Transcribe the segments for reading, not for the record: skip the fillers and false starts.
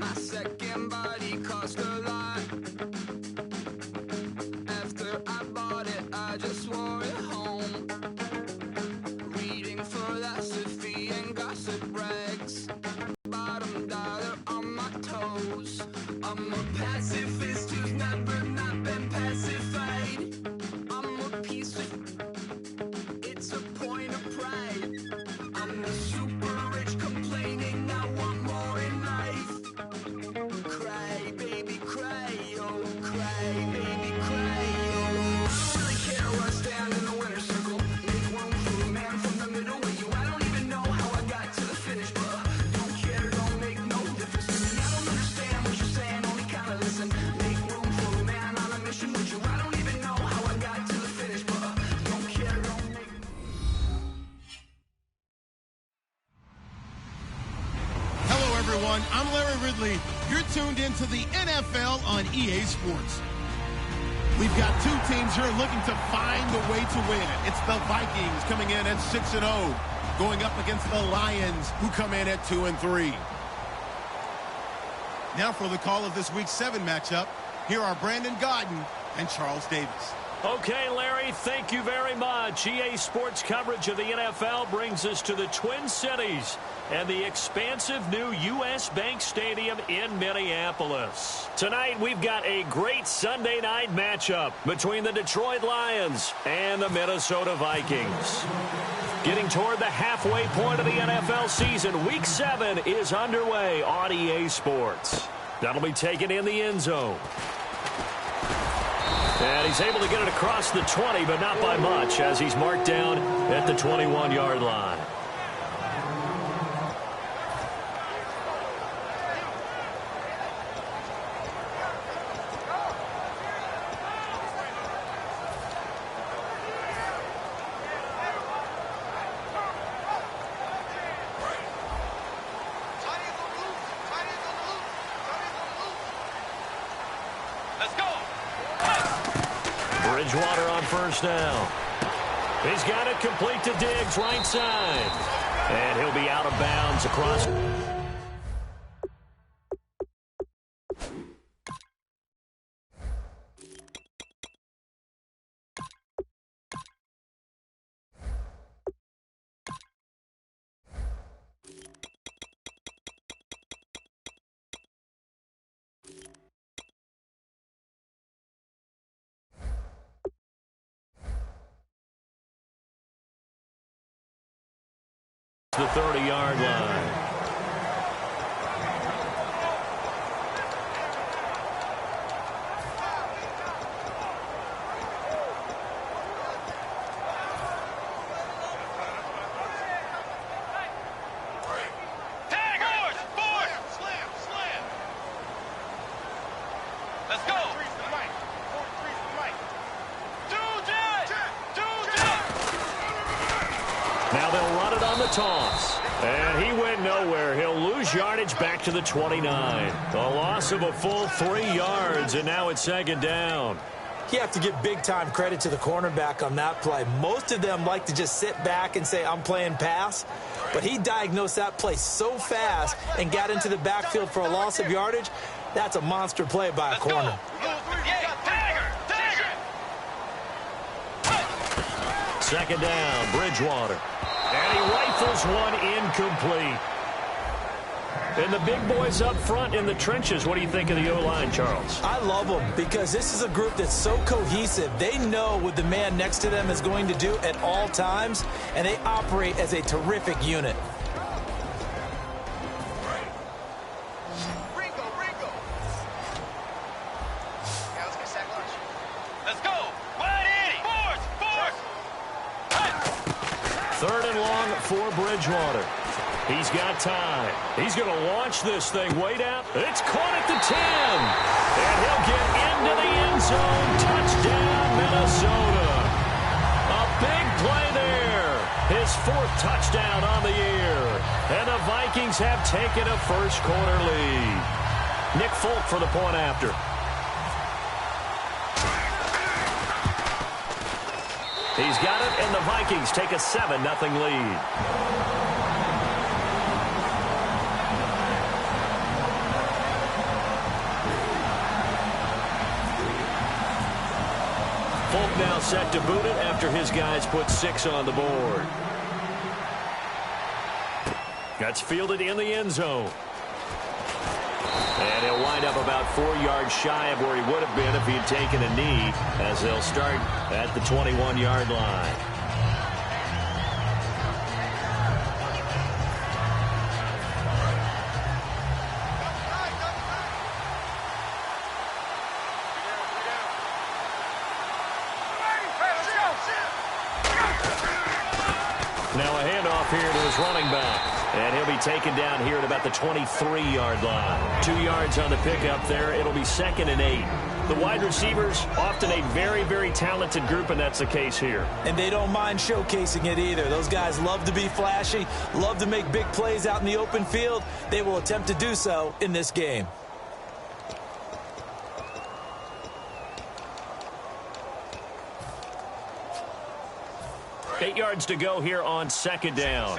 My second body cost a lot. After I bought it, I just wore it home. Reading philosophy and gossip rags. Bottom dollar on my toes. I'm a pacifist who's never not been pacified. I'm a piece of... It's a point of pride. I'm the super rich complaining I want more in life. Cry, baby, cry, oh, cry, baby, cry, oh. Really care where I stand in the winner's circle. Make room for a man from the middle with you. I don't even know how I got to the finish, but don't care, don't make no difference to me. I don't understand what you're saying, only kinda listen. Make room for a man on a mission with you. I don't even know how I got to the finish, but don't care, don't make... Hello, everyone. I'm Larry Ridley. You're tuned into the NFL on EA Sports. We've got two teams here looking to find a way to win. It's the Vikings coming in at 6-0, going up against the Lions, who come in at 2-3. Now for the call of this Week 7 matchup, here are Brandon Gaudin and Charles Davis. Okay, Larry, thank you very much. EA Sports coverage of the NFL brings us to the Twin Cities and the expansive new U.S. Bank Stadium in Minneapolis. Tonight, we've got a great Sunday night matchup between the Detroit Lions and the Minnesota Vikings. Getting toward the halfway point of the NFL season, Week 7 is underway on EA Sports. That'll be taken in the end zone. And he's able to get it across the 20, but not by much, as he's marked down at the 21-yard line. Bridgewater on first down. He's got it complete to Diggs, right side. And he'll be out of bounds across. The 30-yard line. Let's go. Now they'll run it on the toss. And he went nowhere. He'll lose yardage back to the 29. A loss of a full 3 yards, and now it's second down. You have to give big-time credit to the cornerback on that play. Most of them like to just sit back and say, I'm playing pass. But he diagnosed that play so fast and got into the backfield for a loss of yardage. That's a monster play by a corner. Second down, Bridgewater. And he rifles one incomplete. And the big boys up front in the trenches, what do you think of the O-line, Charles? I love them because this is a group that's so cohesive. They know what the man next to them is going to do at all times, and they operate as a terrific unit. Third and long for Bridgewater. He's got time. He's going to launch this thing way down. It's caught at the 10. And he'll get into the end zone. Touchdown, Minnesota. A big play there. His 4th touchdown on the year. And the Vikings have taken a first-quarter lead. Nick Folk for the point after. He's got it, and the Vikings take a 7-0 lead. Folk now set to boot it after his guys put 6 on the board. That's fielded in the end zone. And he'll wind up about 4 yards shy of where he would have been if he had taken a knee, as they'll start at the 21-yard line. Now a handoff here to his running back. And he'll be taken down here at about the 23-yard line. 2 yards on the pickup there. It'll be 2nd and 8. The wide receivers, often a very, very talented group, and that's the case here. And they don't mind showcasing it either. Those guys love to be flashy, love to make big plays out in the open field. They will attempt to do so in this game. Eight yards to go here on 2nd down.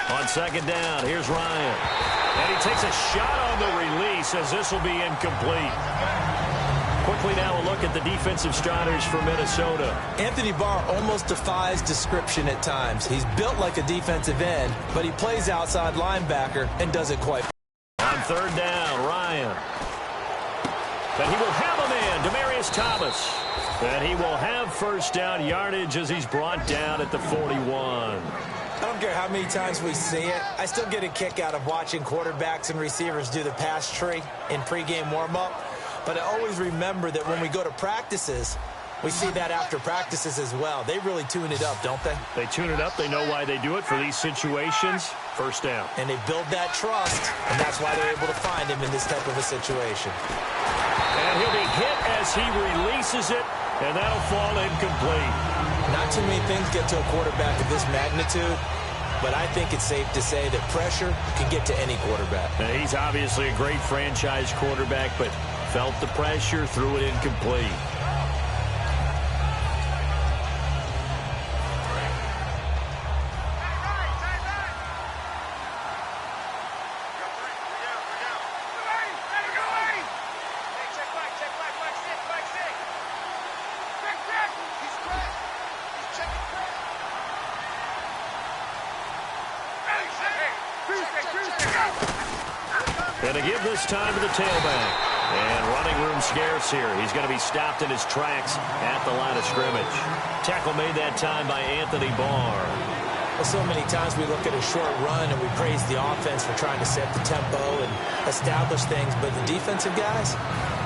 On 2nd down, here's Ryan. And he takes a shot on the release as this will be incomplete. Quickly now a look at the defensive starters for Minnesota. Anthony Barr almost defies description at times. He's built like a defensive end, but he plays outside linebacker and does it quite. On 3rd down, Ryan. And he will have a man, Demaryius Thomas. And he will have 1st down yardage as he's brought down at the 41. I don't care how many times we see it. I still get a kick out of watching quarterbacks and receivers do the pass tree in pregame warm-up. But I always remember that when we go to practices, we see that after practices as well. They really tune it up, don't they? They tune it up. They know why they do it for these situations. 1st down. And they build that trust, and that's why they're able to find him in this type of a situation. And he'll be hit as he releases it, and that'll fall incomplete. Not too many things get to a quarterback of this magnitude, but I think it's safe to say that pressure can get to any quarterback. Now, he's obviously a great franchise quarterback, but felt the pressure, threw it incomplete. And to give this time to the tailback. And running room scarce here. He's going to be stopped in his tracks at the line of scrimmage. Tackle made that time by Anthony Barr. Well, so many times we look at a short run and we praise the offense for trying to set the tempo and establish things. But the defensive guys,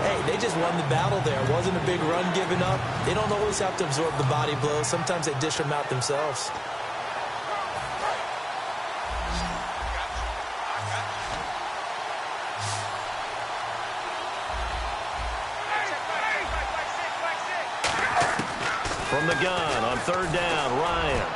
hey, they just won the battle there. It wasn't a big run given up. They don't always have to absorb the body blows. Sometimes they dish them out themselves. From the gun on 3rd down, Ryan.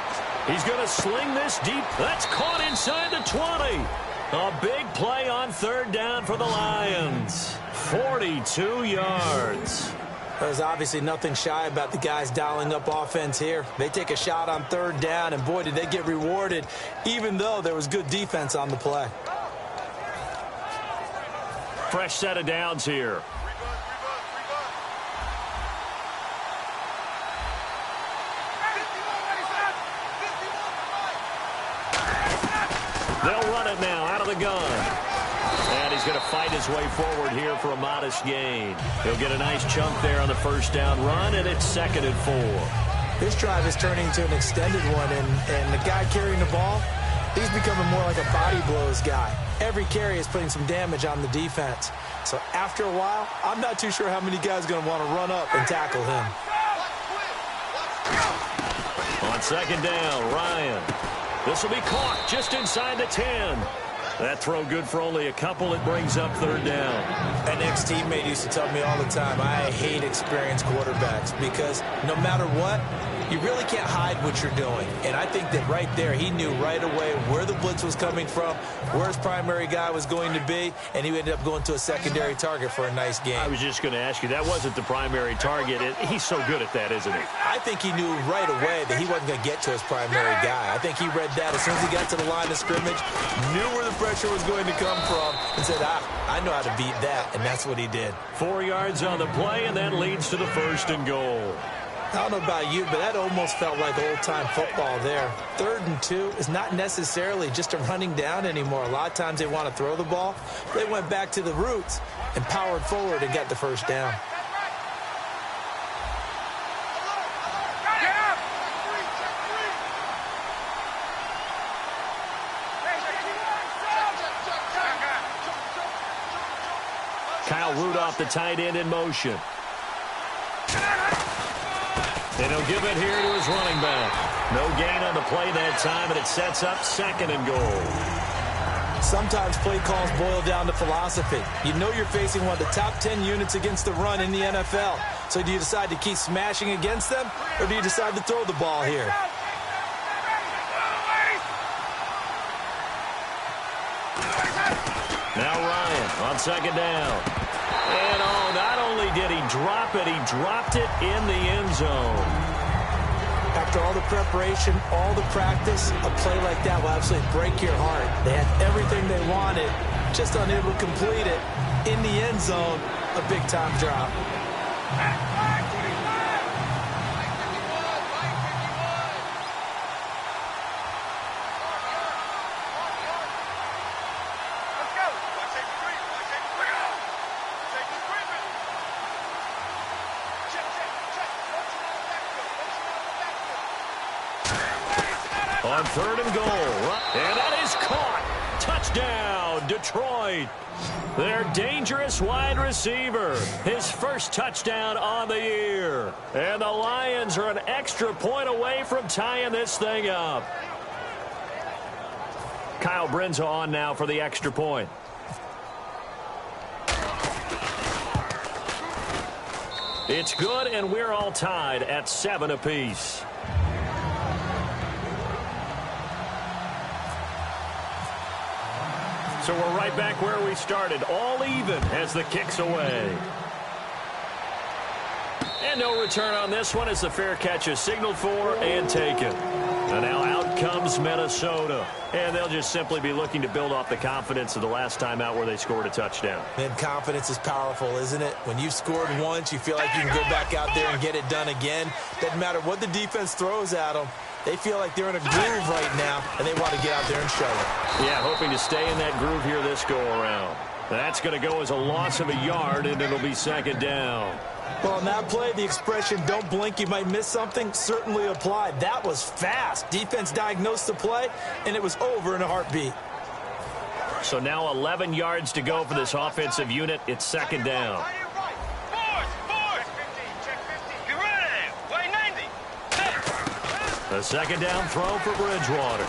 He's going to sling this deep. That's caught inside the 20. A big play on 3rd down for the Lions. 42 yards. There's obviously nothing shy about the guys dialing up offense here. They take a shot on 3rd down, and boy, did they get rewarded, even though there was good defense on the play. Fresh set of downs here. They'll run it now out of the gun. And he's going to fight his way forward here for a modest gain. He'll get a nice chunk there on the 1st down run, and it's 2nd and 4. This drive is turning into an extended one, and the guy carrying the ball, he's becoming more like a body blows guy. Every carry is putting some damage on the defense. So after a while, I'm not too sure how many guys are going to want to run up and tackle him. On 2nd down, Ryan. This will be caught just inside the 10. That throw good for only a couple. It brings up 3rd down. An ex-teammate used to tell me all the time, I hate experienced quarterbacks because no matter what, you really can't hide what you're doing. And I think that right there, he knew right away where the blitz was coming from, where his primary guy was going to be, and he ended up going to a secondary target for a nice game. I was just going to ask you, that wasn't the primary target. He's so good at that, isn't he? I think he knew right away that he wasn't going to get to his primary guy. I think he read that as soon as he got to the line of scrimmage, knew where the pressure was going to come from and said, I know how to beat that, and that's what he did. 4 yards on the play, and that leads to the 1st and goal. I don't know about you, but that almost felt like old-time football there. 3rd and 2 is not necessarily just a running down anymore. A lot of times they want to throw the ball. They went back to the roots and powered forward and got the 1st down. Kyle Rudolph, the tight end, in motion. And he'll give it here to his running back. No gain on the play that time, and it sets up 2nd and goal. Sometimes play calls boil down to philosophy. You know you're facing one of the top 10 units against the run in the NFL. So do you decide to keep smashing against them, or do you decide to throw the ball here? Now Ryan on 2nd down. And not only did he drop it, he dropped it in the end zone. After all the preparation, all the practice, a play like that will absolutely break your heart. They had everything they wanted, just unable to complete it. In the end zone, a big-time drop. On 3rd and goal. And that is caught. Touchdown, Detroit. Their dangerous wide receiver. His 1st touchdown on the year. And the Lions are an extra point away from tying this thing up. Kyle Brinza on now for the extra point. It's good, and we're all tied at 7 apiece. So we're right back where we started, all even as the kick's away. And no return on this one as the fair catch is signaled for and taken. And now out comes Minnesota. And they'll just simply be looking to build off the confidence of the last time out where they scored a touchdown. And confidence is powerful, isn't it? When you've scored once, you feel like you can go back out there and get it done again. Doesn't matter what the defense throws at them. They feel like they're in a groove right now, and they want to get out there and show it. Yeah, hoping to stay in that groove here this go-around. That's going to go as a loss of a yard, and it'll be 2nd down. Well, on that play, the expression, don't blink, you might miss something, certainly applied. That was fast. Defense diagnosed the play, and it was over in a heartbeat. So now 11 yards to go for this offensive unit. It's 2nd down. The 2nd down throw for Bridgewater.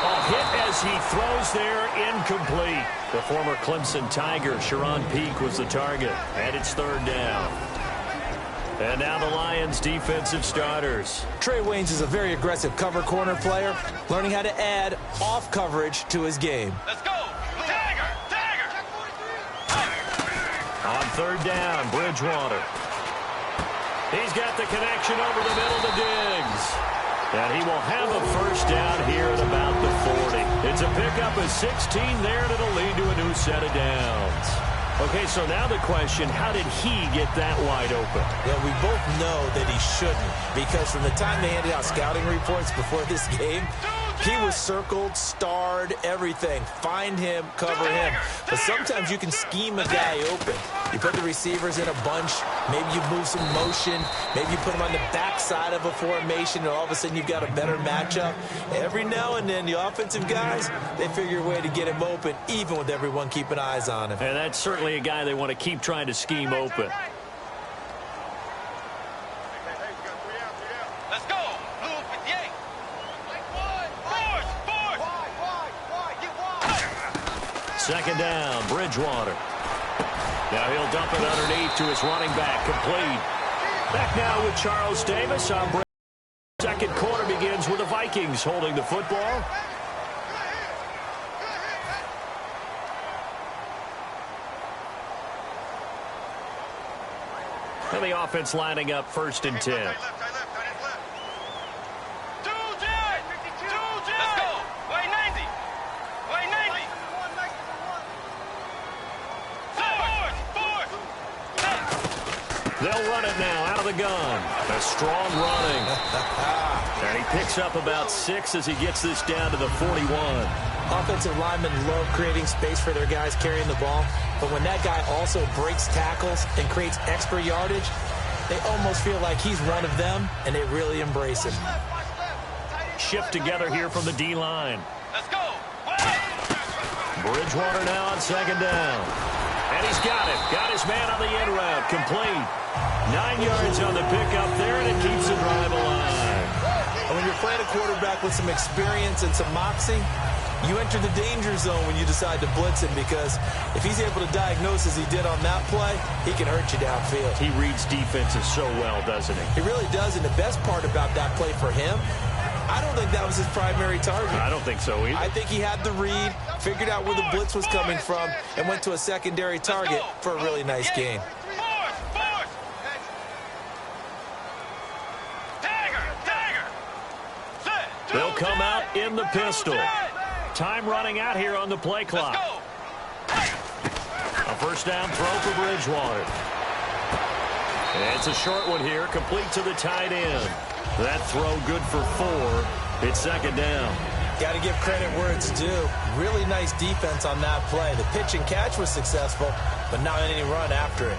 A hit as he throws there, incomplete. The former Clemson Tiger, Sharon Peake, was the target. And it's 3rd down. And now the Lions' defensive starters. Trey Waynes is a very aggressive cover corner player, learning how to add off coverage to his game. Let's go! Tiger! Tiger! On 3rd down, Bridgewater. He's got the connection over the middle to Diggs. And he will have a 1st down here at about the 40. It's a pickup of 16 there, and it'll lead to a new set of downs. Okay, so now the question, how did he get that wide open? Well, we both know that he shouldn't, because from the time they handed out scouting reports before this game, he was circled, starred, everything. Find him, cover him. But sometimes you can scheme a guy open. You put the receivers in a bunch. Maybe you move some motion. Maybe you put them on the backside of a formation, and all of a sudden you've got a better matchup. Every now and then, the offensive guys, they figure a way to get him open, even with everyone keeping eyes on him. And that's certainly a guy they want to keep trying to scheme open. Let's go! Blue 58! Second down, Bridgewater. Now he'll dump it underneath to his running back, complete. Back now with Charles Davis on break. Second quarter begins with the Vikings holding the football. And the offense lining up 1st and 10. Let's go! Way 90! They'll run it now out of the gun. A strong running. And he picks up about 6 as he gets this down to the 41. Offensive linemen love creating space for their guys carrying the ball, but when that guy also breaks tackles and creates extra yardage, they almost feel like he's one of them, and they really embrace him. Shift together here from the D-line. Let's go. Bridgewater now on second down. And he's got it. Got his man on the in route. Complete. 9 yards on the pickup there, and it keeps the drive alive. And when you're playing a quarterback with some experience and some moxie, you enter the danger zone when you decide to blitz him, because if he's able to diagnose as he did on that play, he can hurt you downfield. He reads defenses so well, doesn't he? He really does, and the best part about that play for him, I don't think that was his primary target. I don't think so either. I think he had the read, figured out where the blitz was coming from, and went to a secondary target for a really nice gain. They'll come out in the pistol. Time running out here on the play clock. A first down throw for Bridgewater. And it's a short one here, complete to the tight end. That throw good for 4. It's second down. Got to give credit where it's due. Really nice defense on that play. The pitch and catch was successful, but not any run after it.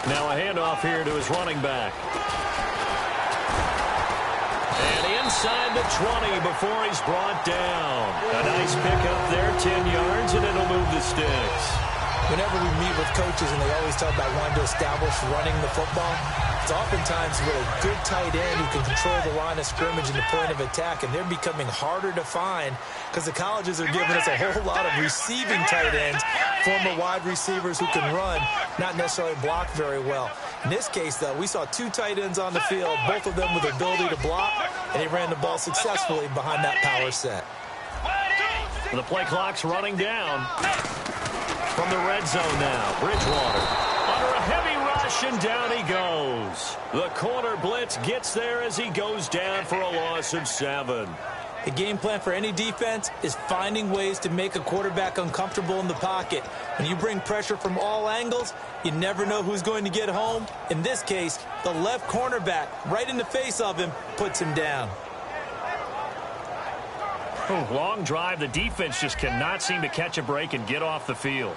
Now a handoff here to his running back. And inside the 20 before he's brought down. A nice pickup there, 10 yards, and it'll move the sticks. Whenever we meet with coaches and they always talk about wanting to establish running the football, it's oftentimes with a good tight end who can control the line of scrimmage and the point of attack, and they're becoming harder to find because the colleges are giving us a whole lot of receiving tight ends, former wide receivers who can run, not necessarily block very well. In this case, though, we saw 2 tight ends on the field, both of them with the ability to block, and he ran the ball successfully behind that power set. The play clock's running down. From the red zone now, Bridgewater under a heavy rush, and down he goes. The corner blitz gets there as he goes down for a loss of 7. The game plan for any defense is finding ways to make a quarterback uncomfortable in the pocket. When you bring pressure from all angles, you never know who's going to get home. In this case, the left cornerback, right in the face of him, puts him down. Long drive. The defense just cannot seem to catch a break and get off the field.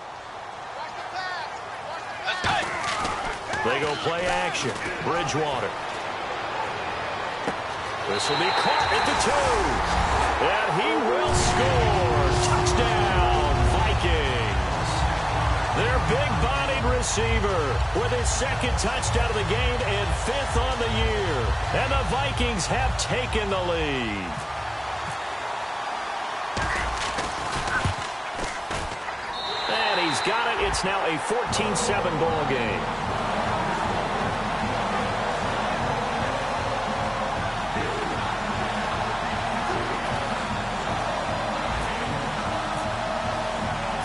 They go play action. Bridgewater. This will be caught at the 2. And he will score. Touchdown, Vikings. Their big-bodied receiver with his 2nd touchdown of the game and 5th on the year. And the Vikings have taken the lead. And he's got it. It's now a 14-7 ball game.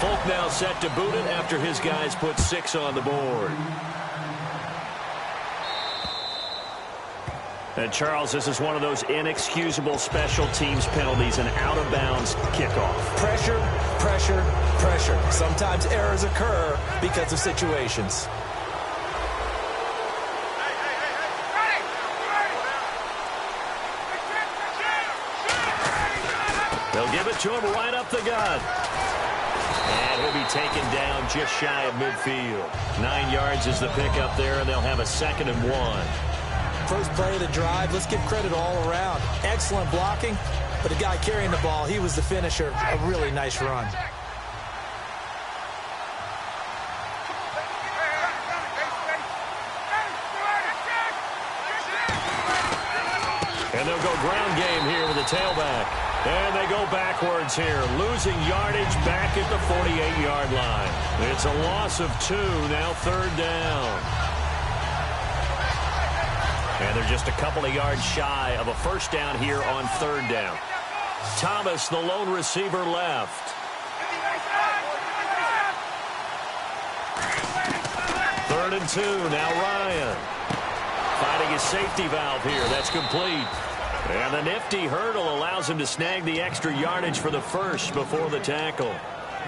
Folk now set to boot it after his guys put 6 on the board. And Charles, this is one of those inexcusable special teams penalties, an out-of-bounds kickoff. Pressure, pressure, pressure. Sometimes errors occur because of situations. They'll give it to him right up the gut. And he'll be taken down just shy of midfield. 9 yards is the pickup there, and they'll have a 2nd and 1. First play of the drive, let's give credit all around. Excellent blocking, but the guy carrying the ball, he was the finisher. A really nice run. And they'll go ground game here with the tailback. And they go backwards here, losing yardage back at the 48-yard line. It's a loss of 2, now 3rd down. And they're just a couple of yards shy of a first down here on 3rd down. Thomas, the lone receiver, left. 3rd and 2, now Ryan. Finding his safety valve here, that's complete. And the nifty hurdle allows him to snag the extra yardage for the first before the tackle.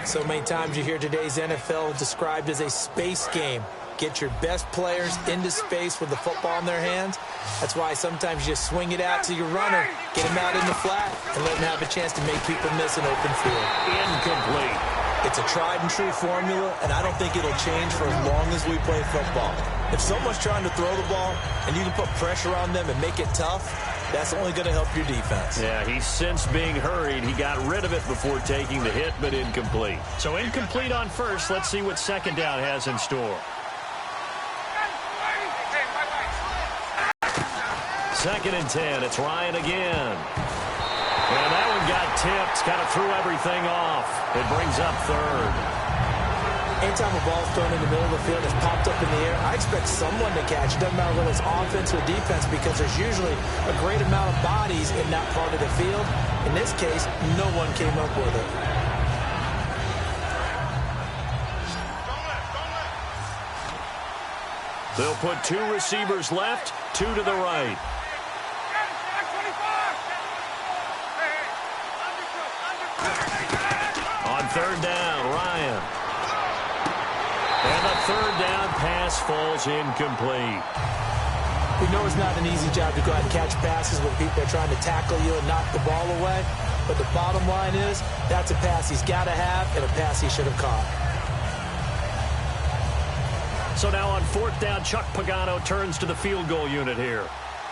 So many times you hear today's NFL described as a space game. Get your best players into space with the football in their hands. That's why sometimes you just swing it out to your runner, get him out in the flat, and let him have a chance to make people miss an open field. Incomplete. It's a tried-and-true formula, and I don't think it'll change for as long as we play football. If someone's trying to throw the ball and you can put pressure on them and make it tough, that's only going to help your defense. Yeah, he's since being hurried. He got rid of it before taking the hit, but incomplete. So incomplete on first. Let's see what second down has in store. Second and 10. It's Ryan again. And that one got tipped. Kind of threw everything off. It brings up third. Anytime a ball's thrown in the middle of the field, it's popped up in the air, I expect someone to catch. It doesn't matter whether it's offense or defense, because there's usually a great amount of bodies in that part of the field. In this case, no one came up with it. They'll put two receivers left, two to the right. On third down, Ryan. And the third down pass falls incomplete. We know it's not an easy job to go out and catch passes when people are trying to tackle you and knock the ball away. But the bottom line is, that's a pass he's got to have and a pass he should have caught. So now on fourth down, Chuck Pagano turns to the field goal unit here.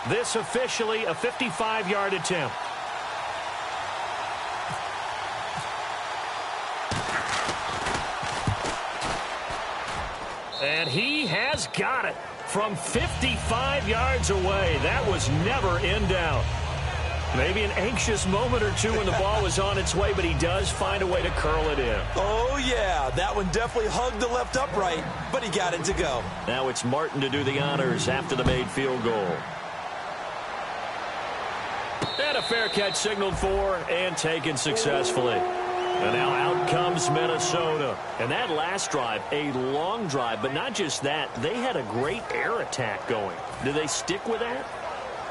This officially a 55-yard attempt. And he has got it from 55 yards away. That was never in doubt. Maybe an anxious moment or two when the ball was on its way, but he does find a way to curl it in. Oh, yeah. That one definitely hugged the left upright, but he got it to go. Now it's Martin to do the honors after the made field goal. And a fair catch signaled for and taken successfully. And now out comes Minnesota. And that last drive, a long drive, but not just that. They had a great air attack going. Do they stick with that?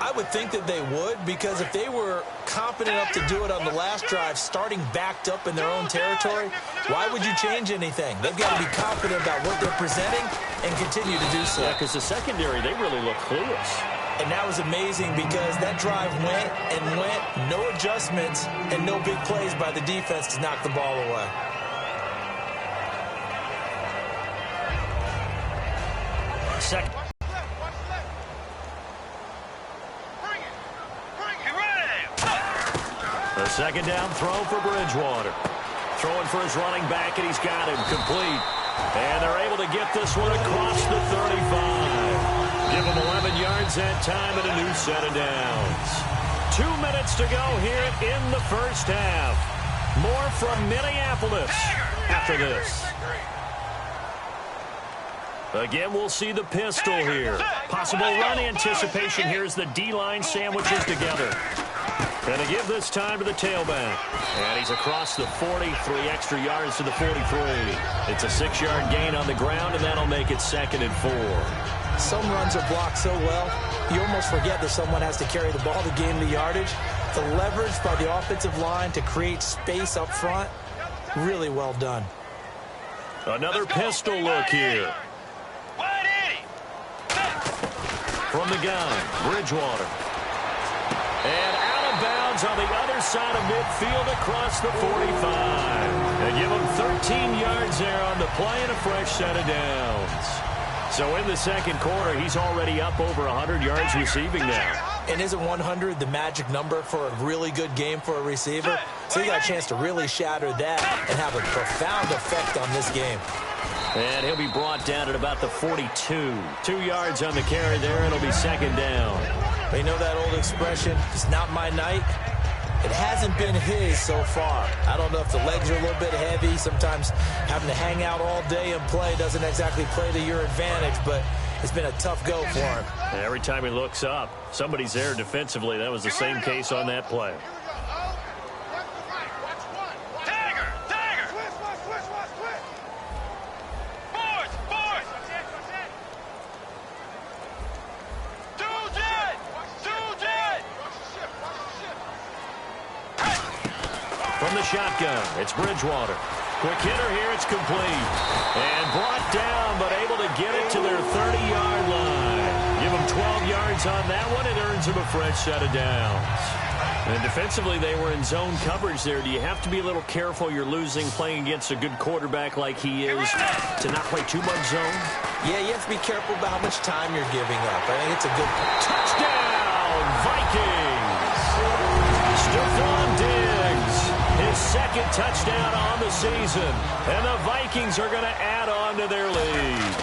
I would think that they would, because if they were competent enough to do it on the last drive, starting backed up in their own territory, why would you change anything? They've got to be confident about what they're presenting and continue to do so. Yeah, because the secondary, they really look clueless. And that was amazing because that drive went and went, no adjustments, and no big plays by the defense to knock the ball away. Second. A second down throw for Bridgewater. Throwing for his running back, and he's got him complete. And they're able to get this one across the 35. Give him 11 yards that time and a new set of downs. 2 minutes to go here in the first half. More from Minneapolis after this. Again, we'll see the pistol here. Possible run anticipation here as the D-line sandwiches together. And to give this time to the tailback. And he's across the 40, 3 extra yards to the 43. It's a 6-yard gain on the ground, and that'll make it 2nd and 4. Some runs are blocked so well, you almost forget that someone has to carry the ball to gain the yardage. The leverage by the offensive line to create space up front, really well done. Another pistol look here. From the gun, Bridgewater. And out of bounds on the other side of midfield across the 45. And give him 13 yards there on the play and a fresh set of downs. So in the second quarter, he's already up over 100 yards receiving now. And isn't 100 the magic number for a really good game for a receiver? So he got a chance to really shatter that and have a profound effect on this game. And he'll be brought down at about the 42. 2 yards on the carry there, and it'll be second down. You know that old expression, it's not my night? It hasn't been his so far. I don't know if the legs are a little bit heavy. Sometimes having to hang out all day and play doesn't exactly play to your advantage, but it's been a tough go for him. And every time he looks up, somebody's there defensively. That was the same case on that play. shotgun. It's Bridgewater. Quick hitter here. It's complete. And brought down, but able to get it to their 30-yard line. Give them 12 yards on that one. It earns them a fresh set of downs. And defensively, they were in zone coverage there. Do you have to be a little careful? You're losing playing against a good quarterback like he is to not play too much zone? Yeah, you have to be careful about how much time you're giving up. I think it's a good touchdown, Vikings. Stephon Diggs, his second touchdown on the season. And the Vikings are going to add on to their lead.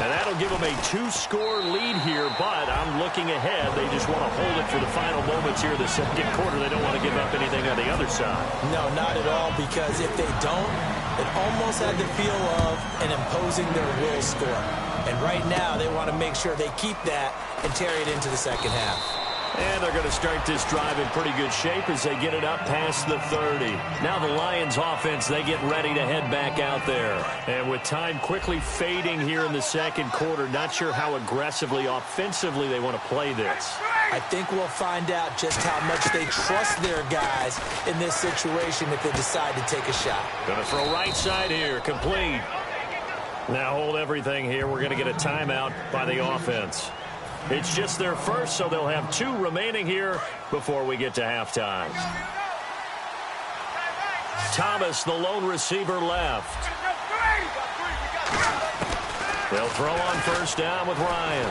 And that'll give them a 2-score lead here, but I'm looking ahead. They just want to hold it for the final moments here of the second quarter. They don't want to give up anything on the other side. No, not at all, because if they don't, it almost had the feel of an imposing their will score. And right now, they want to make sure they keep that and carry it into the second half. And they're going to start this drive in pretty good shape as they get it up past the 30. Now the Lions offense, they get ready to head back out there. And with time quickly fading here in the second quarter, not sure how aggressively, offensively they want to play this. I think we'll find out just how much they trust their guys in this situation if they decide to take a shot. Going to throw right side here, complete. Now hold everything here. We're going to get a timeout by the offense. It's just their first, so they'll have 2 remaining here before we get to halftime. Thomas, the lone receiver, left. They'll throw on first down with Ryan.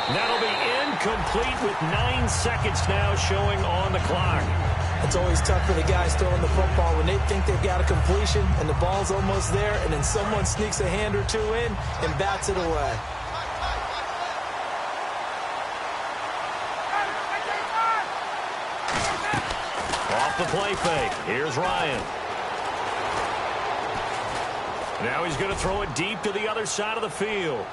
That'll be incomplete with 9 seconds now showing on the clock. It's always tough for the guys throwing the football when they think they've got a completion and the ball's almost there, and then someone sneaks a hand or 2 in and bats it away. Off the play fake. Here's Ryan. Now he's going to throw it deep to the other side of the field.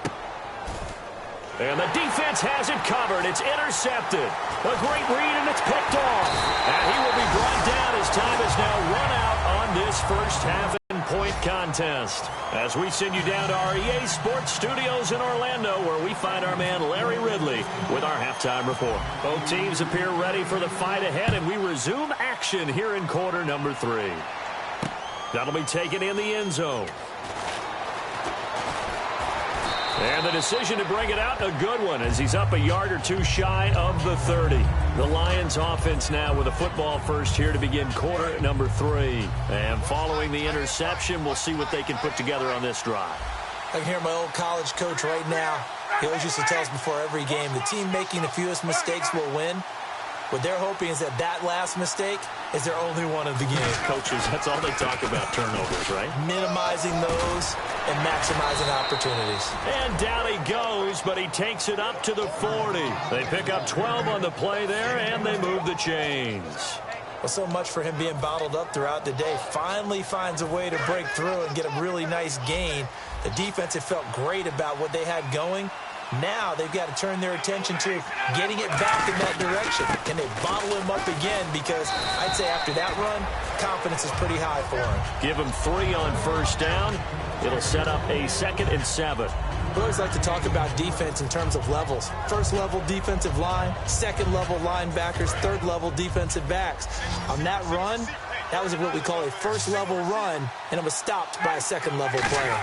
And the defense has it covered. It's intercepted. A great read, and it's picked off. And he will be brought down as time is now run out on this first half-point contest. As we send you down to our EA Sports Studios in Orlando, where we find our man Larry Ridley with our halftime report. Both teams appear ready for the fight ahead, and we resume action here in quarter number 3. That'll be taken in the end zone. And the decision to bring it out, a good one, as he's up a yard or 2 shy of the 30. The Lions offense now with a football first here to begin quarter number 3. And following the interception, we'll see what they can put together on this drive. I can hear my old college coach right now. He always used to tell us before every game, the team making the fewest mistakes will win. What they're hoping is that last mistake is their only one of the game. Coaches, that's all they talk about, turnovers, right? Minimizing those and maximizing opportunities. And down he goes, but he takes it up to the 40. They pick up 12 on the play there, and they move the chains. Well, so much for him being bottled up throughout the day. Finally finds a way to break through and get a really nice gain. The defense had felt great about what they had going. Now they've got to turn their attention to getting it back in that direction. Can they bottle him up again? Because I'd say after that run, confidence is pretty high for him. Give him 3 on first down. It'll set up a 2nd and 7. We always like to talk about defense in terms of levels. First level defensive line, second level linebackers, third level defensive backs. On that run, that was what we call a first level run, and it was stopped by a second level player.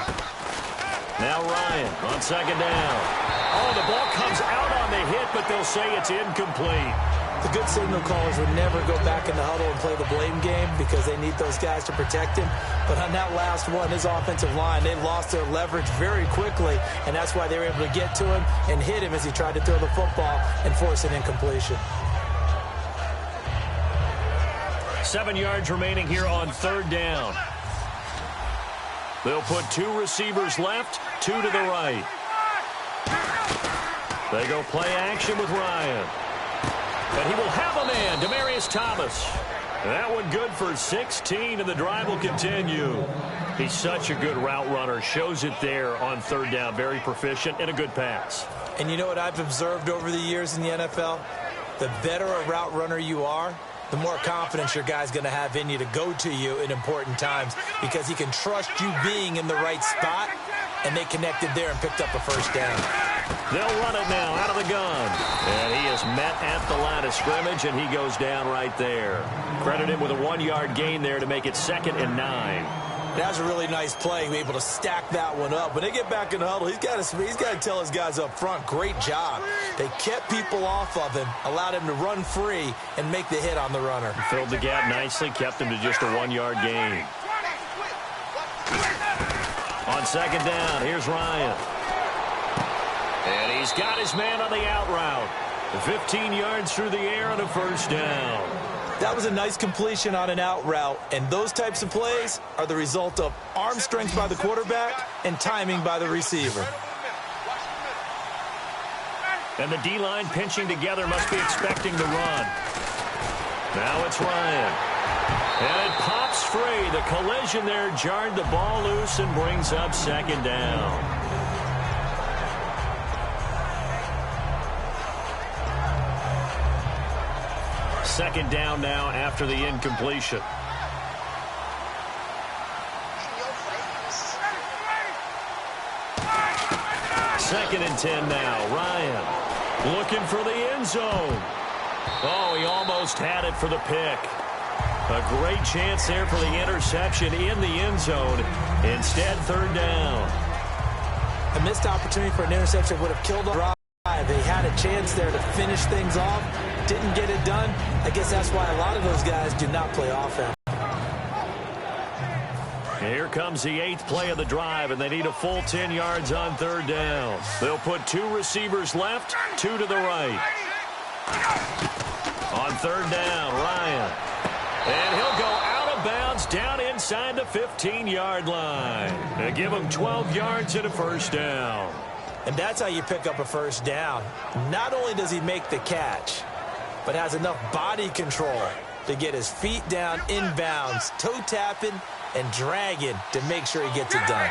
Now Ryan on second down. Oh, the ball comes out on the hit, but they'll say it's incomplete. The good signal callers would never go back in the huddle and play the blame game because they need those guys to protect him. But on that last one, his offensive line, they lost their leverage very quickly, and that's why they were able to get to him and hit him as he tried to throw the football and force an incompletion. 7 yards remaining here on third down. They'll put 2 receivers left, 2 to the right. They go play action with Ryan. And he will have a man, Demaryius Thomas. That one good for 16, and the drive will continue. He's such a good route runner. Shows it there on third down. Very proficient and a good pass. And you know what I've observed over the years in the NFL? The better a route runner you are, the more confidence your guy's going to have in you to go to you in important times because he can trust you being in the right spot, and they connected there and picked up a first down. They'll run it now out of the gun. And he is met at the line of scrimmage, and he goes down right there. Credit him with a 1-yard gain there to make it 2nd and 9. That was a really nice play, able to stack that one up. When they get back in the huddle, he's got to tell his guys up front, great job. They kept people off of him, allowed him to run free and make the hit on the runner. Filled the gap nicely, kept him to just a 1-yard gain. On 2nd down, here's Ryan. And he's got his man on the out route. 15 yards through the air and a 1st down. That was a nice completion on an out route, and those types of plays are the result of arm strength by the quarterback and timing by the receiver. And the D-line pinching together must be expecting the run. Now it's Ryan. And it pops free. The collision there jarred the ball loose and brings up 2nd down. Second down now after the incompletion. Second and 10 now. Ryan looking for the end zone. Oh, he almost had it for the pick. A great chance there for the interception in the end zone. Instead, 3rd down. A missed opportunity for an interception would have killed a drive. They had a chance there to finish things off. Didn't get it done. I guess that's why a lot of those guys do not play offense. Here comes the 8th play of the drive, and they need a full 10 yards on 3rd down. They'll put 2 receivers left, 2 to the right. On 3rd down, Ryan. And he'll go out of bounds down inside the 15-yard line. They give him 12 yards and a 1st down. And that's how you pick up a 1st down. Not only does he make the catch, but has enough body control to get his feet down inbounds, toe tapping and dragging to make sure he gets it done.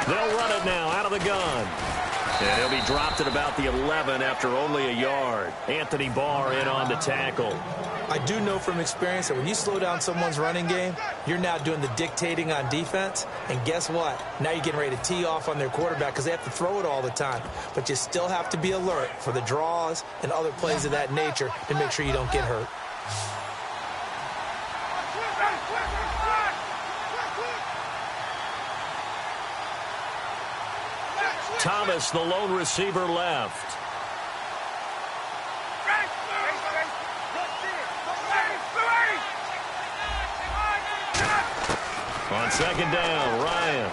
They'll run it now out of the gun. And he'll be dropped at about the 11 after only a yard. Anthony Barr in on the tackle. I do know from experience that when you slow down someone's running game, you're now doing the dictating on defense. And guess what? Now you're getting ready to tee off on their quarterback because they have to throw it all the time. But you still have to be alert for the draws and other plays of that nature to make sure you don't get hurt. Thomas, the lone receiver, left. On 2nd down, Ryan.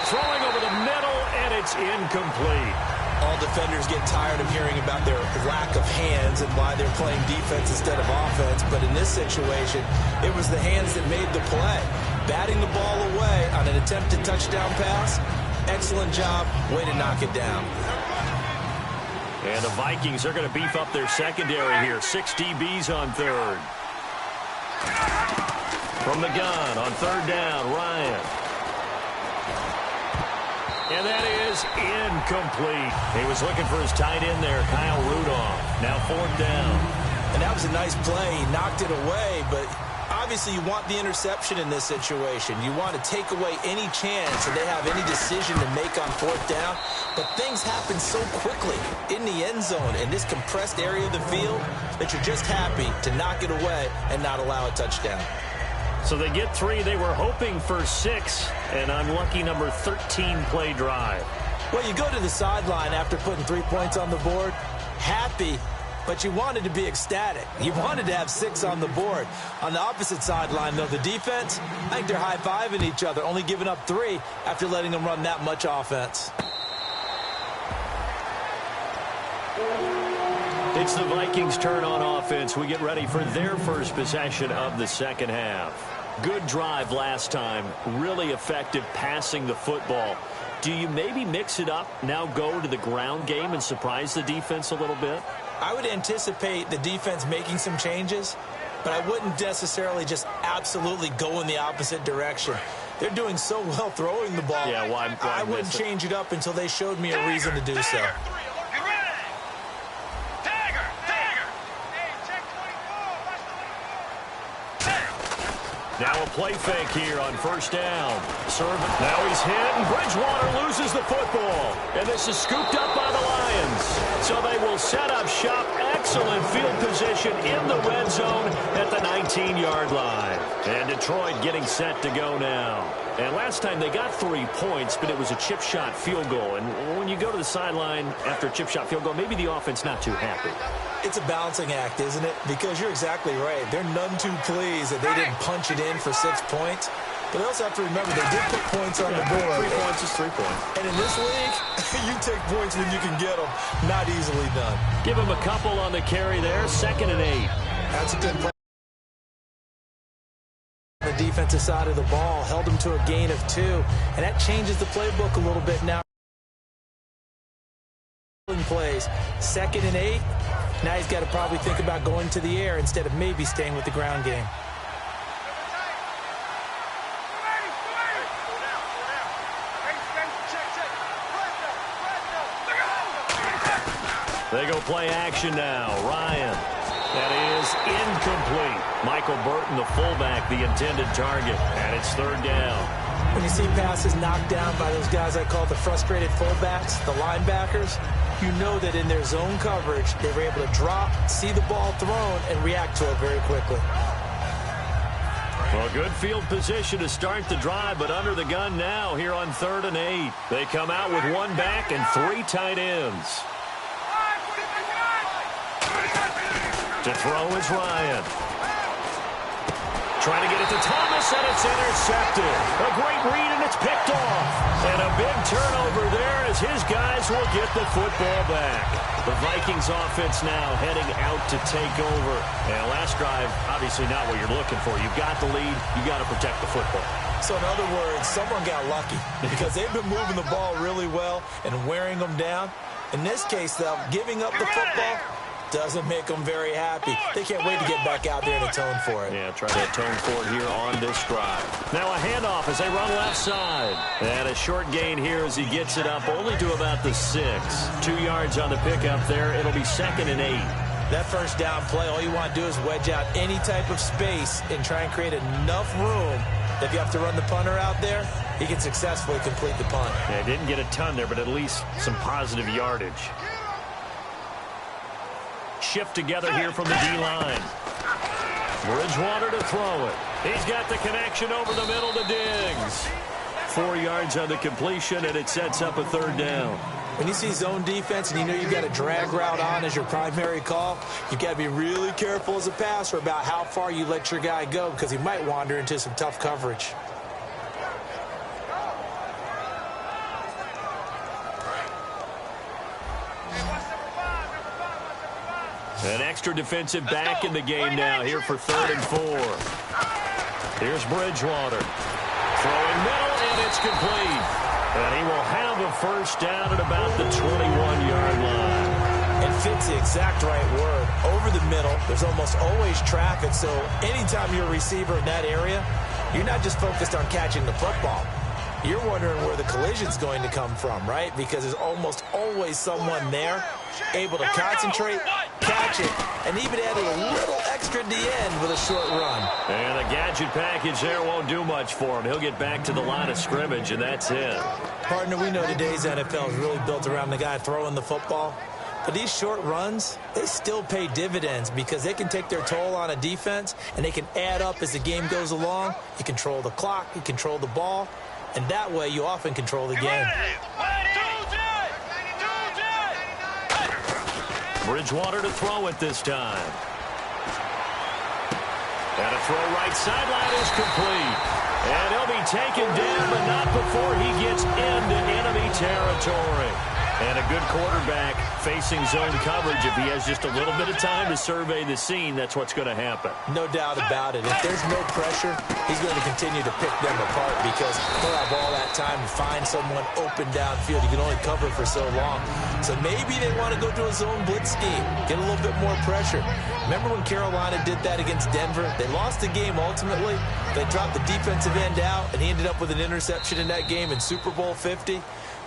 Throwing over the middle, and it's incomplete. All defenders get tired of hearing about their lack of hands and why they're playing defense instead of offense. But in this situation, it was the hands that made the play. Batting the ball away on an attempted touchdown pass. Excellent job. Way to knock it down. And the Vikings are going to beef up their secondary here. 6 DBs on 3rd. From the gun on 3rd down, Ryan. And that is incomplete. He was looking for his tight end there, Kyle Rudolph. Now 4th down. And that was a nice play. He knocked it away, but obviously you want the interception in this situation. You want to take away any chance that they have any decision to make on 4th down. But things happen so quickly in the end zone in this compressed area of the field that you're just happy to knock it away and not allow a touchdown. So they get 3. They were hoping for 6. An unlucky number 13 play drive. Well, you go to the sideline after putting 3 points on the board, happy, but you wanted to be ecstatic. You wanted to have 6 on the board. On the opposite sideline, though, the defense, I think they're high-fiving each other, only giving up 3 after letting them run that much offense. It's the Vikings' turn on offense. We get ready for their first possession of the second half. Good drive last time. Really effective passing the football. Do you maybe mix it up, now go to the ground game and surprise the defense a little bit? I would anticipate the defense making some changes, but I wouldn't necessarily just absolutely go in the opposite direction. They're doing so well throwing the ball. Yeah, why I wouldn't change it up until they showed me a reason to do so. Now a play fake here on first down. Now he's hit, and Bridgewater loses the football. And this is scooped up by the Lions. So they will set up shop. Excellent field position in the red zone at the 19-yard line. And Detroit getting set to go now. And last time they got 3 points, but it was a chip shot field goal. And when you go to the sideline after a chip shot field goal, maybe the offense not too happy. It's a balancing act, isn't it? Because you're exactly right. They're none too pleased that they didn't punch it in for 6 points. But they also have to remember they did put points on the board. 3 points is 3 points. And in this league, you take points when you can get them. Not easily done. Give him a couple on the carry there. 2nd and 8. That's a good play. The defensive side of the ball held him to a gain of 2. And that changes the playbook a little bit now. Plays 2nd and 8. Now he's got to probably think about going to the air instead of maybe staying with the ground game. They go play action now. Ryan. That is incomplete. Michael Burton, the fullback, the intended target. And it's 3rd down. When you see passes knocked down by those guys I call the frustrated fullbacks, the linebackers, you know that in their zone coverage, they were able to drop, see the ball thrown, and react to it very quickly. Well, good field position to start the drive, but under the gun now here on 3rd and 8. They come out with 1 back and 3 tight ends. To throw is Ryan. Trying to get it to Thomas, and it's intercepted. A great read, and it's picked off. And a big turnover there as his guys will get the football back. The Vikings offense now heading out to take over. And last drive, obviously not what you're looking for. You've got the lead. You've got to protect the football. So in other words, someone got lucky because they've been moving the ball really well and wearing them down. In this case, though, giving up the football doesn't make them very happy. They can't wait to get back out there and atone for it. Yeah, try to atone for it here on this drive. Now a handoff as they run left side. And a short gain here as he gets it up only to about the 6. 2 yards on the pickup there. It'll be 2nd and 8. That first down play, all you want to do is wedge out any type of space and try and create enough room that if you have to run the punter out there, he can successfully complete the punt. Yeah, didn't get a ton there, but at least some positive yardage. Shift together here from the D-line. Bridgewater to throw it. He's got the connection over the middle to Diggs. 4 yards on the completion, and it sets up a 3rd down. When you see zone defense and you know you've got a drag route on as your primary call, you've got to be really careful as a passer about how far you let your guy go because he might wander into some tough coverage. An extra defensive back in the game now here for 3rd and 4. Here's Bridgewater. Throwing middle, and it's complete. And he will have a first down at about the 21-yard line. And fits the exact right word. Over the middle, there's almost always traffic, so anytime you're a receiver in that area, you're not just focused on catching the football. You're wondering where the collision's going to come from, right? Because there's almost always someone there able to concentrate, catch it, and even add a little extra at the end with a short run. And the gadget package there won't do much for him. He'll get back to the line of scrimmage, and that's it. Partner, we know today's NFL is really built around the guy throwing the football. But these short runs, they still pay dividends because they can take their toll on a defense, and they can add up as the game goes along. You control the clock, you control the ball, and that way you often control the game. Bridgewater to throw it this time. And a throw right sideline is complete. And he'll be taken down, but not before he gets into enemy territory. And a good quarterback facing zone coverage. If he has just a little bit of time to survey the scene, that's what's going to happen. No doubt about it. If there's no pressure, he's going to continue to pick them apart because he'll have all that time to find someone open downfield. You can only cover for so long. So maybe they want to go to a zone blitz scheme, get a little bit more pressure. Remember when Carolina did that against Denver? They lost the game ultimately. They dropped the defensive end out, and he ended up with an interception in that game in Super Bowl 50.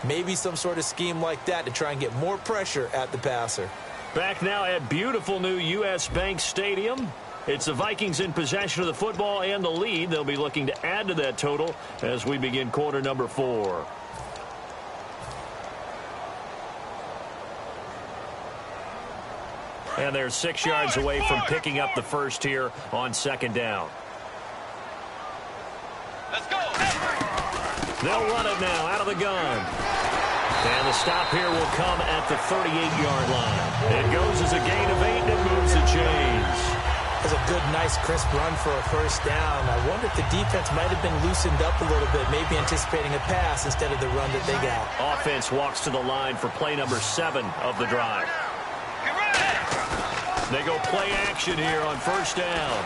Maybe some sort of scheme like that to try and get more pressure at the passer. Back now at beautiful new U.S. Bank Stadium. It's the Vikings in possession of the football and the lead. They'll be looking to add to that total as we begin quarter number 4. And they're 6 yards away from picking up the first here on second down. Let's go. They'll run it now out of the gun. And the stop here will come at the 38-yard line. It goes as a gain of 8 and it moves the chains. That's a good, nice, crisp run for a first down. I wonder if the defense might have been loosened up a little bit, maybe anticipating a pass instead of the run that they got. Offense walks to the line for play number 7 of the drive. They go play action here on first down.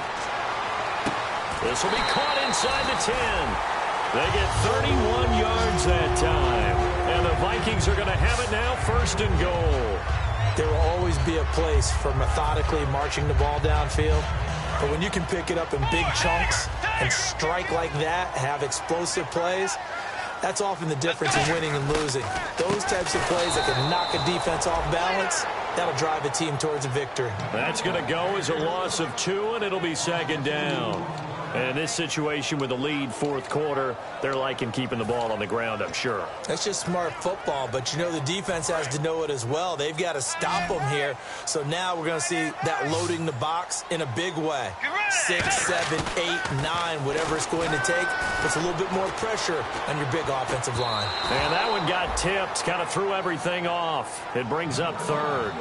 This will be caught inside the 10. They get 31 yards that time. And the Vikings are going to have it now, first and goal. There will always be a place for methodically marching the ball downfield. But when you can pick it up in big chunks and strike like that, have explosive plays, that's often the difference in winning and losing. Those types of plays that can knock a defense off balance, that'll drive a team towards a victory. That's going to go as a loss of 2, and it'll be second down. And in this situation with the lead fourth quarter, they're liking keeping the ball on the ground, I'm sure. That's just smart football, but you know the defense has to know it as well. They've got to stop them here. So now we're going to see that loading the box in a big way. 6, 7, 8, 9, whatever it's going to take. Puts a little bit more pressure on your big offensive line. And that one got tipped, kind of threw everything off. It brings up third.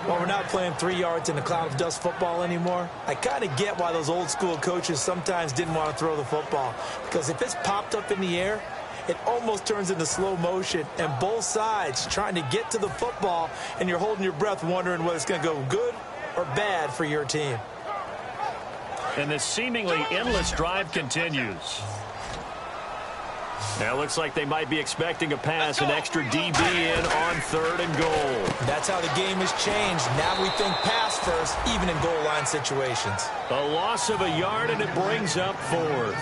Well, we're not playing 3 yards in a cloud of dust football anymore. I kind of get why those old school coaches sometimes didn't want to throw the football. Because if it's popped up in the air, it almost turns into slow motion. And both sides trying to get to the football, and you're holding your breath wondering whether it's going to go good or bad for your team. And this seemingly endless drive continues. Now it looks like they might be expecting a pass, an extra DB in on third and goal. That's how the game has changed. Now we think pass first, even in goal line situations. A loss of a yard, and it brings up fourth.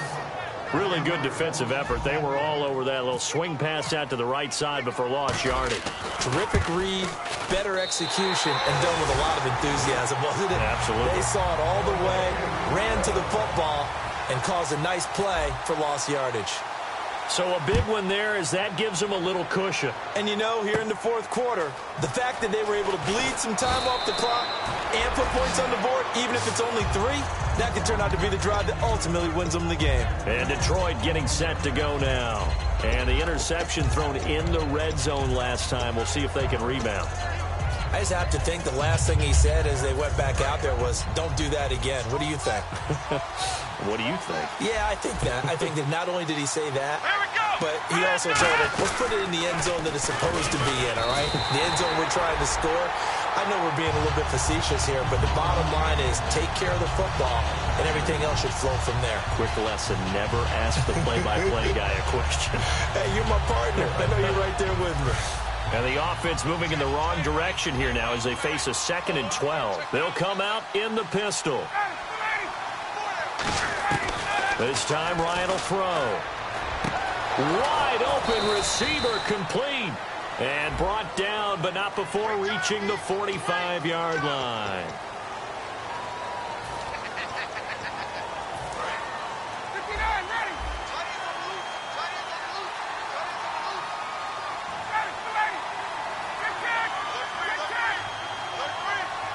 Really good defensive effort. They were all over that little swing pass out to the right side before lost yardage. Terrific read, better execution, and done with a lot of enthusiasm, wasn't it? Absolutely. They saw it all the way, ran to the football, and caused a nice play for lost yardage. So a big one there as that gives them a little cushion. And you know, here in the fourth quarter, the fact that they were able to bleed some time off the clock and put points on the board, even if it's only 3, that could turn out to be the drive that ultimately wins them the game. And Detroit getting set to go now. And the interception thrown in the red zone last time. We'll see if they can rebound. I just have to think the last thing he said as they went back out there was, don't do that again. What do you think? What do you think? Yeah, I think that. I think that not only did he say that, but he also told him, let's put it in the end zone that it's supposed to be in, all right? The end zone we're trying to score. I know we're being a little bit facetious here, but the bottom line is take care of the football, and everything else should flow from there. Quick lesson, never ask the play-by-play guy a question. Hey, you're my partner. I know you're right there with me. And the offense moving in the wrong direction here now as they face a 2nd and 12. They'll come out in the pistol. This time Ryan will throw. Wide open receiver complete. And brought down, but not before reaching the 45-yard line.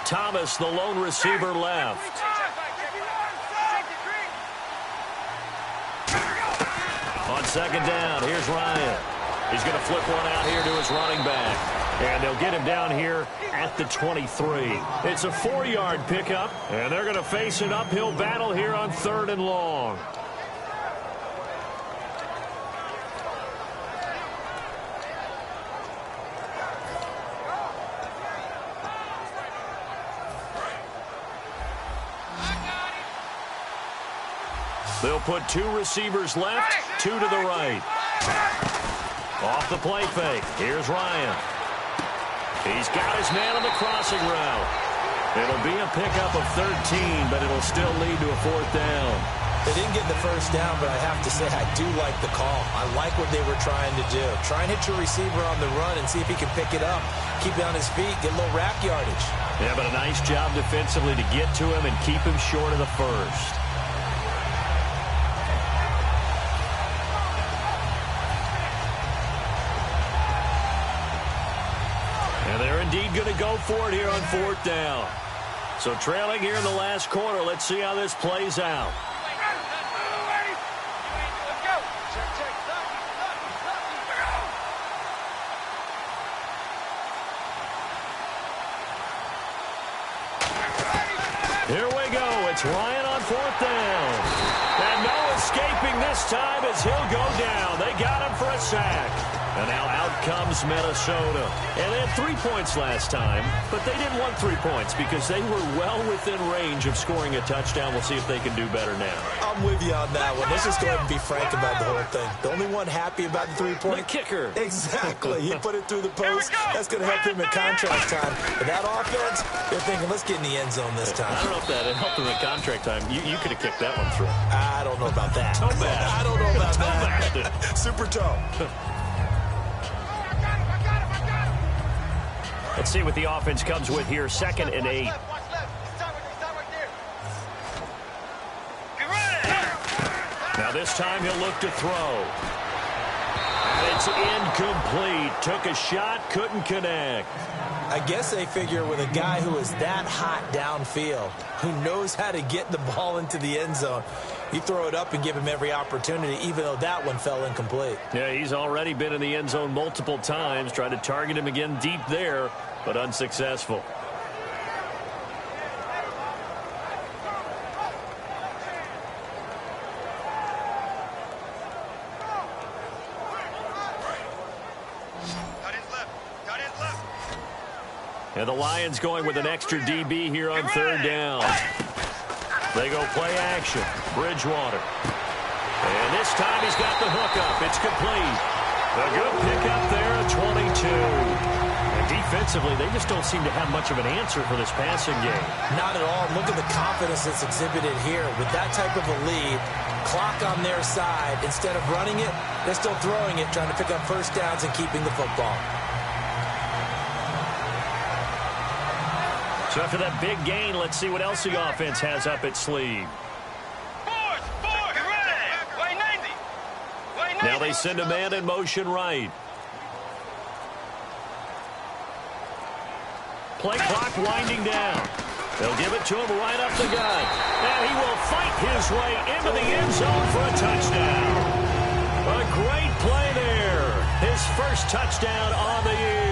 Thomas, the lone receiver, left. On second down, here's Ryan. He's going to flip one out here to his running back. And they'll get him down here at the 23. It's a 4-yard pickup, and they're going to face an uphill battle here on 3rd and long. They'll put 2 receivers left, 2 to the right. Off the play fake. Here's Ryan. He's got his man on the crossing route. It'll be a pickup of 13, but it'll still lead to a 4th down. They didn't get the first down, but I have to say I do like the call. I like what they were trying to do. Try and hit your receiver on the run and see if he can pick it up, keep it on his feet, get a little rack yardage. Yeah, but a nice job defensively to get to him and keep him short of the first. And they're indeed going to go for it here on 4th down. So trailing here in the last quarter, let's see how this plays out. Here we go. It's Ryan on 4th down. And no escaping this time as he'll go down. They got him for a sack. And now out comes Minnesota. And they had 3 points last time, but they didn't want 3 points because they were well within range of scoring a touchdown. We'll see if they can do better now. I'm with you on that one. Let's just go ahead and be frank about the whole thing. The only one happy about the 3-point? The kicker. Exactly. He put it through the post. That's going to help him in contract time. But that offense, they're thinking, let's get in the end zone this time. I don't know if that helped him in contract time. You could have kicked that one through. I don't know about that. Toe bash. I don't know about that. Super toe. Let's see what the offense comes with here. 2nd and 8. Now this time he'll look to throw. And it's incomplete. Took a shot, couldn't connect. I guess they figure with a guy who is that hot downfield, who knows how to get the ball into the end zone, you throw it up and give him every opportunity, even though that one fell incomplete. Yeah, he's already been in the end zone multiple times. Tried to target him again deep there, but unsuccessful. And the Lions going with an extra DB here on 3rd down. They go play action. Bridgewater. And this time he's got the hook up. It's complete. A good pickup there at 22. And defensively, they just don't seem to have much of an answer for this passing game. Not at all. Look at the confidence that's exhibited here. With that type of a lead, clock on their side, instead of running it, they're still throwing it, trying to pick up first downs and keeping the football. So after that big gain, let's see what else the offense has up its sleeve. Now they send a man in motion right. Play clock winding down. They'll give it to him right up the gut. And he will fight his way into the end zone for a touchdown. A great play there. His first touchdown on the year.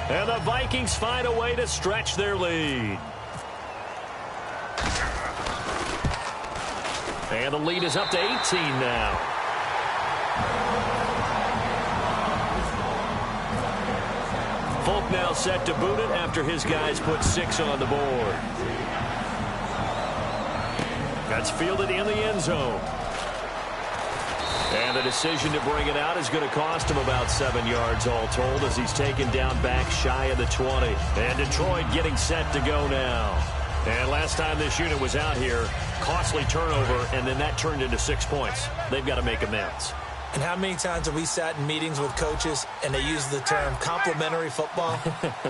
And the Vikings find a way to stretch their lead. And the lead is up to 18 now. Folk now set to boot it after his guys put 6 on the board. That's fielded in the end zone. And the decision to bring it out is going to cost him about 7 yards all told as he's taken down back shy of the 20. And Detroit getting set to go now. And last time this unit was out here, costly turnover, and then that turned into 6 points. They've got to make amends. And how many times have we sat in meetings with coaches and they use the term complementary football?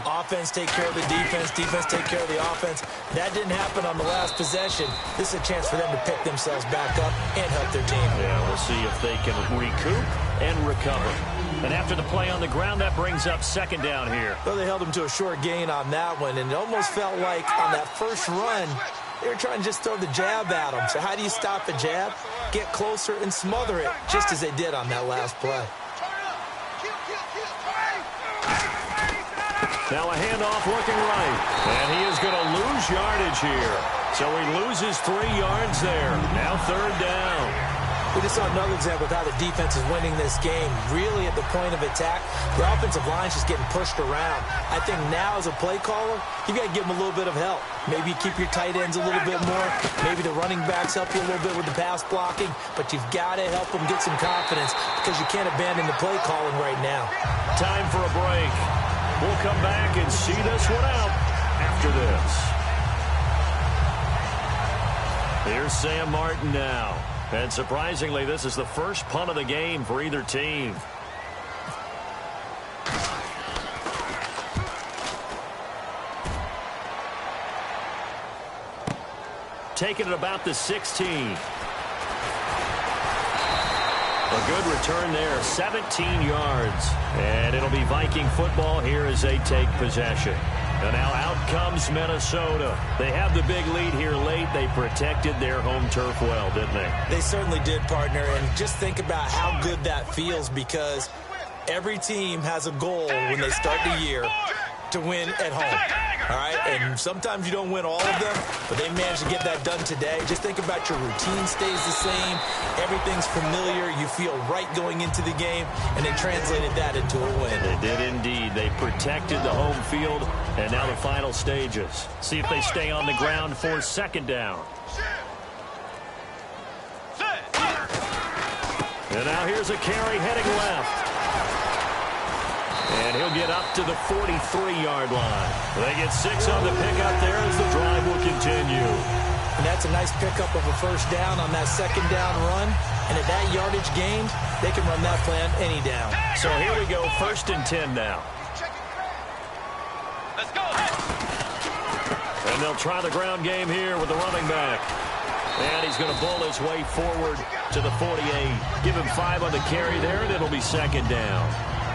Offense take care of the defense, defense take care of the offense. That didn't happen on the last possession. This is a chance for them to pick themselves back up and help their team. Yeah, we'll see if they can recoup and recover. And after the play on the ground, that brings up 2nd down here. Well, they held him to a short gain on that one, and it almost felt like on that first run, they were trying to just throw the jab at him. So how do you stop a jab? Get closer and smother it, just as they did on that last play. Now a handoff looking right. And he is going to lose yardage here. So he loses 3 yards there. Now 3rd down. We just saw another example of how the defense is winning this game. Really at the point of attack, the offensive line's just getting pushed around. I think now as a play caller, you got to give them a little bit of help. Maybe keep your tight ends a little bit more. Maybe the running backs help you a little bit with the pass blocking. But you've got to help them get some confidence because you can't abandon the play calling right now. Time for a break. We'll come back and see this one out after this. Here's Sam Martin now. And surprisingly, this is the first punt of the game for either team. Taking it about the 16. A good return there, 17 yards. And it'll be Viking football here as they take possession. And now out comes Minnesota. They have the big lead here late. They protected their home turf well, didn't they? They certainly did, partner. And just think about how good that feels, because every team has a goal when they start the year to win at home. All right, and sometimes you don't win all of them, but they managed to get that done today. Just think about your routine stays the same. Everything's familiar. You feel right going into the game, and they translated that into a win. They did indeed. They protected the home field, and now the final stages. See if they stay on the ground for second down. And now here's a carry heading left. And he'll get up to the 43-yard line. They get 6 on the pickup there as the drive will continue. And that's a nice pickup of a first down on that second down run. And at that yardage gained, they can run that play on any down. So here we go, 1st and 10 now. Let's go. And they'll try the ground game here with the running back. And he's going to bull his way forward to the 48. Give him 5 on the carry there, and it'll be second down.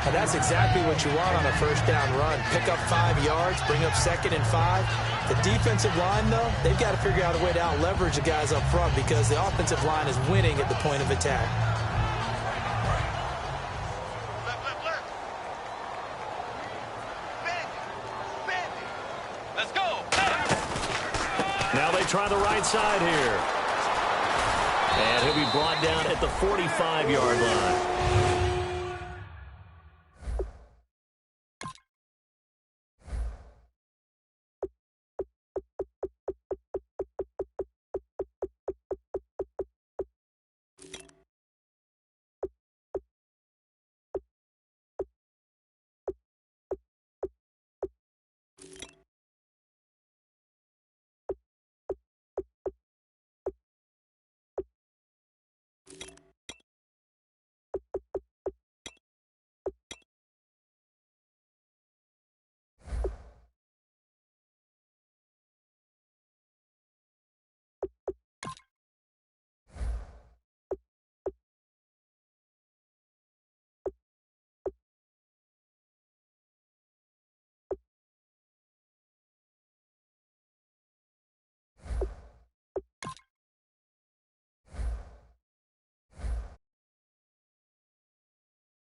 And that's exactly what you want on a first down run. Pick up 5 yards, bring up 2nd and 5. The defensive line, though, they've got to figure out a way to out-leverage the guys up front, because the offensive line is winning at the point of attack. Let's go. Now they try the right side here. And he'll be brought down at the 45-yard line.